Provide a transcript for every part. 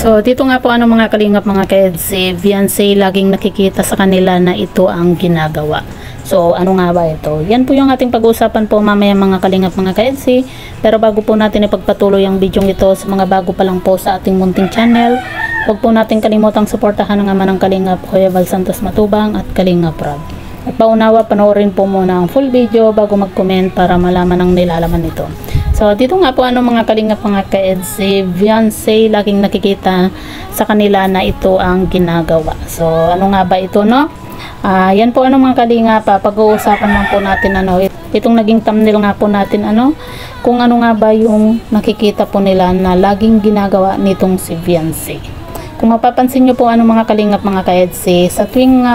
So, dito nga po mga kalingap mga ka-EDC, Beyonce laging nakikita sa kanila na ito ang ginagawa. So, ano nga ba ito? Yan po yung ating pag-uusapan po mamaya mga kalingap mga ka-EDC. Pero bago po natin ipagpatuloy ang video ito sa mga bago pa lang po sa ating munting channel, huwag po natin kalimutang suportahan ng ama ng Kalingap Kuya Val Santos Matubang at Kalingap Rob. At paunawa, panoorin po muna ang full video bago mag-comment para malaman ang nilalaman nito. So, dito nga po mga kalingap mga ka-EDC, Beyonce laging nakikita sa kanila na ito ang ginagawa. So, ano nga ba ito, no? Yan po mga kalingap, pag-uusapan lang po natin itong naging thumbnail nga po natin kung ano nga ba yung nakikita po nila na laging ginagawa nitong si Beyonce. Kung mapapansin nyo po mga kalingap mga ka-EDC, sa tuwing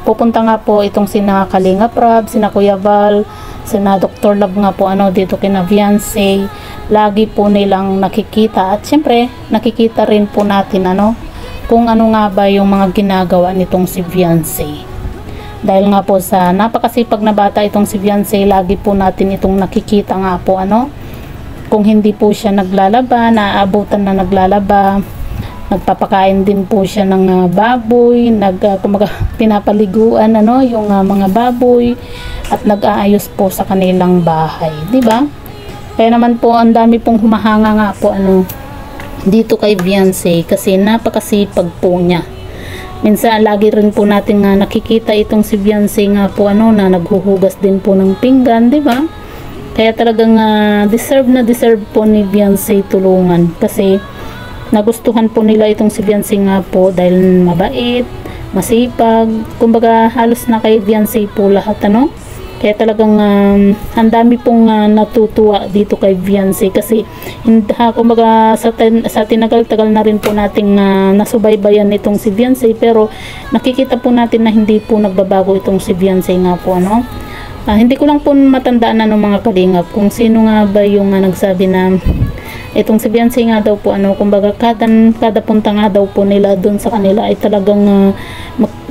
pupunta nga po itong sina Kalingap Rob, sina Kuya Val, sina Dr. Love nga po dito kina Beyonce, lagi po nilang nakikita at syempre nakikita rin po natin kung ano nga ba yung mga ginagawa nitong si Beyonce. Dahil nga po sa napakasipag na bata itong si Beyonce, lagi po natin itong nakikita nga po kung hindi po siya naglalaba, naaabutan na naglalaba, nagpapakain din po siya ng baboy, pinapaliguan yung mga baboy at nag-aayos po sa kanilang bahay, di ba? Kaya naman po ang dami pong humahanga nga po dito kay Beyonce kasi napakasipag po niya. Minsan lagi rin po natin nakikita itong si Beyonce nga po na naghuhugas din po ng pinggan, di ba? Kaya talagang deserve po ni Beyonce tulungan kasi nagustuhan po nila itong si Beyonce nga po dahil mabait, masipag, kumbaga halos na kay Beyonce po lahat kaya talagang ang dami pong natutuwa dito kay Beyonce kasi kumbaga sa tinagal-tagal na rin po nating nasubaybayan itong si Beyonce, pero nakikita po natin na hindi po nagbabago itong si Beyonce nga po hindi ko lang po matandaan mga kalingap kung sino nga ba yung nagsabi na itong si Beyonce nga daw po kumbaga kada punta nga daw po nila doon sa kanila ay talagang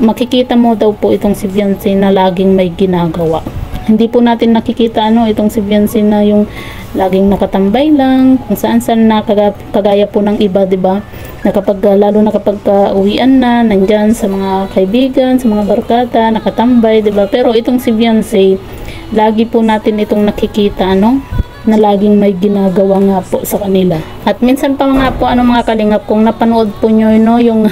makikita mo daw po itong si Beyonce na laging may ginagawa. Hindi po natin nakikita itong si Beyonce na yung laging nakatambay lang kung saan na kagaya po ng iba, di ba? Lalo na kapag uwian na nandyan sa mga kaibigan, sa mga barkada, nakatambay, di ba? Pero itong si Beyonce, lagi po natin itong nakikita na laging may ginagawa nga po sa kanila. At minsan pa nga po mga kalingap, kung napanood po nyo yung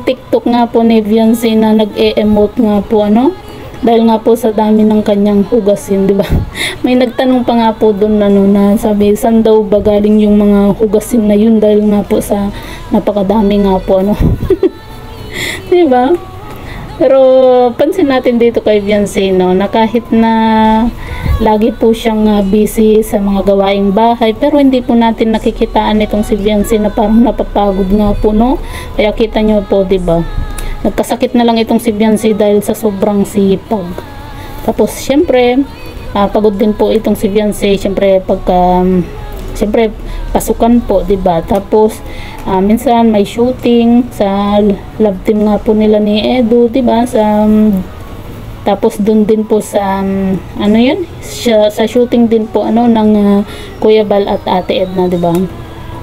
TikTok nga po ni Beyonce na nag-e-emote nga po dahil nga po sa dami ng kanyang hugasin, di ba? May nagtanong pa nga po doon na sabi, saan daw ba galing yung mga hugasin na yun dahil nga po sa napakadami nga po di ba? Pero pansin natin dito kay Beyonce na kahit na lagi po siyang busy sa mga gawaing bahay, pero hindi po natin nakikitaan itong si Beyonce na parang napapagod nga po kaya kita nyo po, di ba? Nagkasakit na lang itong si Beyonce dahil sa sobrang sipag. Tapos syempre pagod din po itong si Beyonce syempre siyempre pasukan po, di ba? Tapos minsan may shooting sa love team nga po nila ni Edu, di ba? Tapos doon din po sa sa shooting din po ng Kuya Val at Ate Edna, di ba?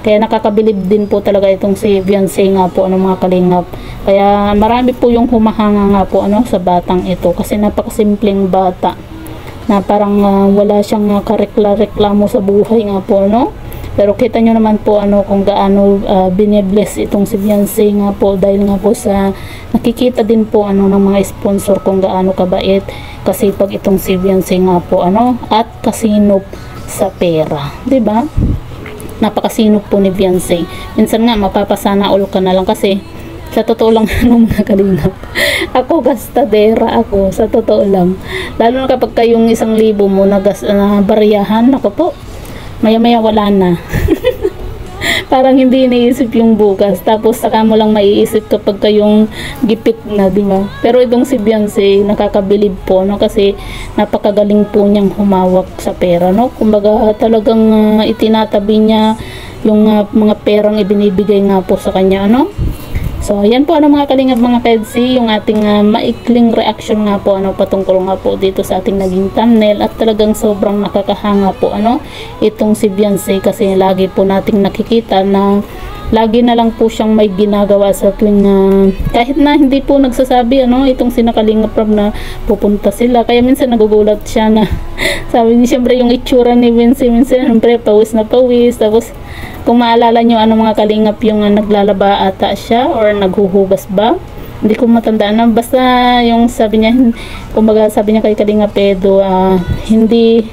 Kaya nakakabilib din po talaga itong si Beyonce nga po mga kalingap. Kaya marami po yung humahanga nga po sa batang ito kasi napakasimpleng bata na parang wala siyang karekla-reklamo sa buhay nga po pero kita nyo naman po kung gaano binibless itong si Beyonce nga po dahil nga po sa nakikita din po ng mga sponsor kung gaano kabait kasi pag itong si Beyonce nga po at kasinop sa pera, di ba? Napakasinop po ni Beyonce. Minsan nga mapapasana all ka na lang kasi sa totoo lang mga kalingap, ako gastadera ako, sa totoo lang. Lalo na kapag kayong 1,000 mo na bariyahan, ako po, maya maya wala na. Parang hindi iniisip yung bukas, tapos saka mo lang maiisip kapag kayong gipit na, di ba? Pero itong si Beyonce, nakakabilib po kasi napakagaling po niyang humawak sa pera kumbaga talagang itinatabi niya yung mga perang ibinibigay nga po sa kanya So, yan po mga kalingap mga ka-EDC, yung ating maikling reaction nga po patungkol nga po dito sa ating naging thumbnail at talagang sobrang nakakahanga po itong si Beyonce kasi lagi po nating nakikita na lagi na lang po siyang may ginagawa sa tuwing kahit na hindi po nagsasabi itong sina Kalingap Rob na pupunta sila. Kaya minsan nagugulat siya na sabi niya, siyempre yung itsura ni Vince, minsan siyempre pawis na pawis. Tapos kung maalala nyo mga Kalingap, yung naglalaba ata siya or naghuhugas ba, hindi ko matandaan na, basta yung sabi niya, kumbaga sabi niya kay Kalingap Edo, hindi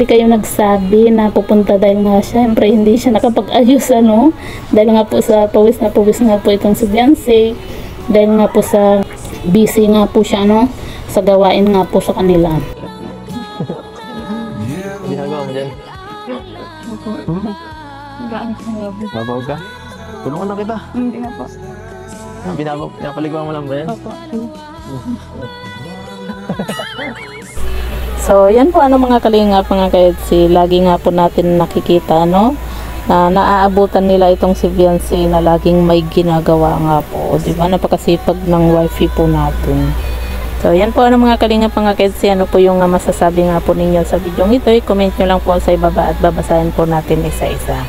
kayo nagsabi na pupunta dahil nga syempre hindi siya nakapag-ayos dahil nga po sa pawis na pawis nga po itong si Beyonce, dahil nga po sa busy nga po siya sa gawain nga po sa kanila. Ginagawa mo dyan? Babaw ka? Tulungan na kita. Hindi na po. Pinapaliguan mo lang ba yan? Opo. So, yan po mga Kalingap, mga ka-EDC, lagi nga po natin nakikita na naaabutan nila itong si Beyonce na laging may ginagawa nga po. Di ba? Napakasipag ng wifey po natin. So, yan po mga Kalingap, mga ka-EDC, ano po yung masasabi nga po ninyo sa video ito. I-comment nyo lang po sa ibaba at babasahin po natin isa-isa.